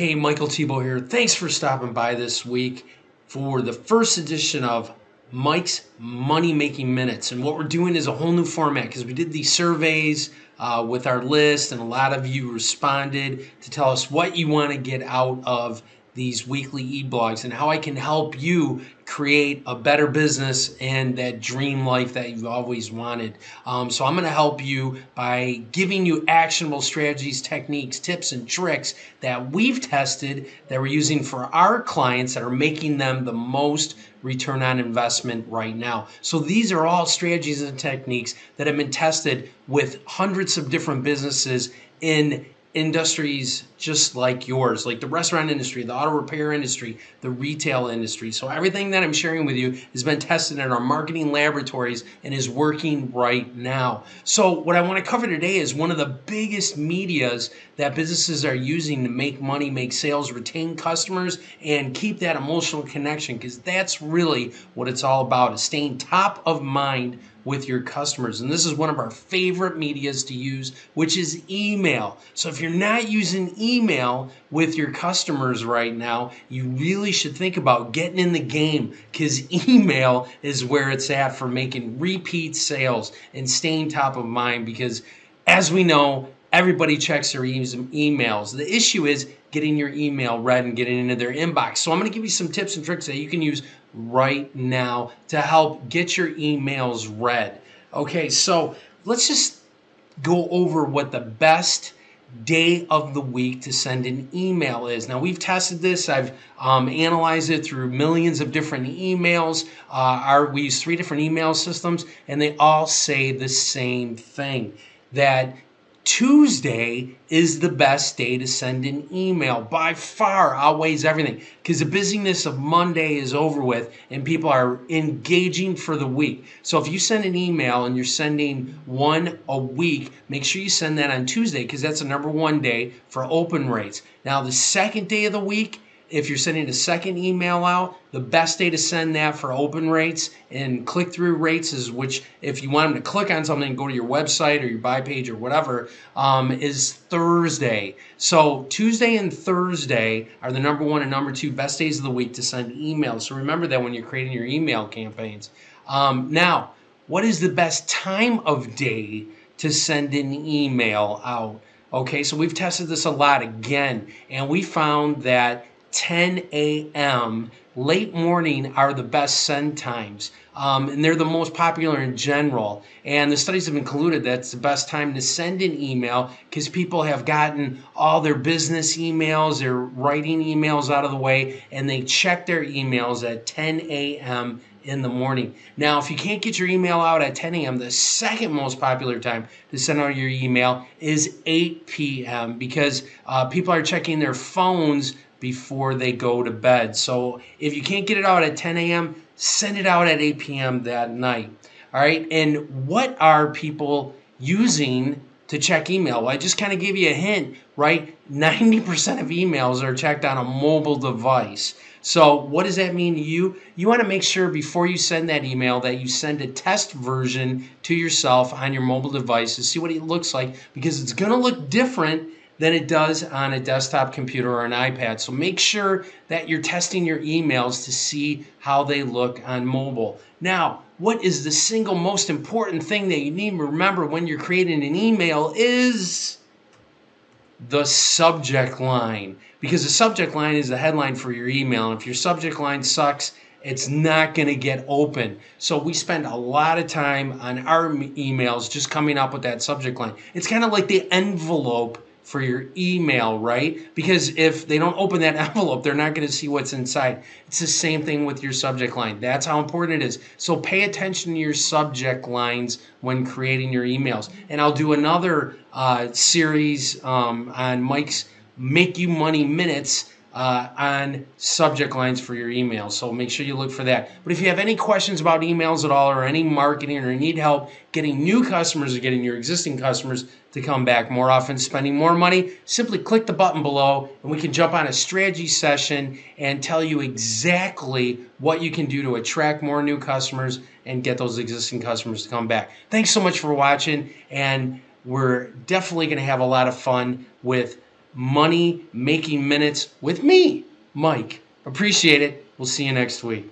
Hey, Michael Tebow here. Thanks for stopping by this week for the first edition of Mike's Money Making Minutes. And what we're doing is a whole new format because we did these surveys with our list, and a lot of you responded to tell us what you want to get out of these weekly e-blogs and how I can help you create a better business and that dream life that you've always wanted. So I'm going to help you by giving you actionable strategies, techniques, tips, and tricks that we've tested that we're using for our clients that are making them the most return on investment right now. So these are all strategies and techniques that have been tested with hundreds of different businesses in industries just like yours, like the restaurant industry, the auto repair industry, the retail industry. So everything that I'm sharing with you has been tested in our marketing laboratories and is working right now. So what I want to cover today is one of the biggest medias that businesses are using to make money, make sales, retain customers, and keep that emotional connection, because that's really what it's all about, is staying top of mind with your customers. And this is one of our favorite medias to use, which is email. So if you're not using email with your customers right now, you really should think about getting in the game, because email is where it's at for making repeat sales and staying top of mind, because as we know, everybody checks their emails. The issue is getting your email read and getting into their inbox. So I'm going to give you some tips and tricks that you can use right now to help get your emails read. Okay, so let's just go over what the best day of the week to send an email is. Now, we've tested this. I've analyzed it through millions of different emails. We use 3 different email systems, and they all say the same thing, that Tuesday is the best day to send an email. By far outweighs everything, because the busyness of Monday is over with and people are engaging for the week. So if you send an email and you're sending one a week, make sure you send that on Tuesday, because that's the #1 day for open rates. Now, the second day of the week, if you're sending a second email out, the best day to send that for open rates and click-through rates is, which if you want them to click on something and go to your website or your buy page or whatever, is Thursday. So Tuesday and Thursday are the #1 and #2 best days of the week to send emails. So remember that when you're creating your email campaigns. Now, what is the best time of day to send an email out? Okay, so we've tested this a lot again, and we found that 10 a.m., late morning are the best send times. And they're the most popular in general. And the studies have concluded that's the best time to send an email, because people have gotten all their business emails, their writing emails out of the way, and they check their emails at 10 a.m. in the morning. Now, if you can't get your email out at 10 a.m., the second most popular time to send out your email is 8 p.m., because people are checking their phones before they go to bed. So if you can't get it out at 10 a.m., send it out at 8 p.m. that night. All right. And what are people using to check email? Well, I just kind of gave you a hint, right? 90% of emails are checked on a mobile device. So what does that mean to you? You want to make sure before you send that email that you send a test version to yourself on your mobile device to see what it looks like, because it's going to look different than it does on a desktop computer or an iPad. So make sure that you're testing your emails to see how they look on mobile. Now, what is the single most important thing that you need to remember when you're creating an email is the subject line, because the subject line is the headline for your email. And if your subject line sucks, it's not going to get open. So we spend a lot of time on our emails just coming up with that subject line. It's kind of like the envelope for your email, right? Because if they don't open that envelope, they're not going to see what's inside. It's the same thing with your subject line. That's how important it is. So pay attention to your subject lines when creating your emails. And I'll do another series on Mike's Make You Money Minutes on subject lines for your emails. So make sure you look for that. But if you have any questions about emails at all, or any marketing, or need help getting new customers or getting your existing customers to come back more often, spending more money, simply click the button below and we can jump on a strategy session and tell you exactly what you can do to attract more new customers and get those existing customers to come back. Thanks so much for watching, and we're definitely going to have a lot of fun with money making minutes with me, Mike. Appreciate it. We'll see you next week.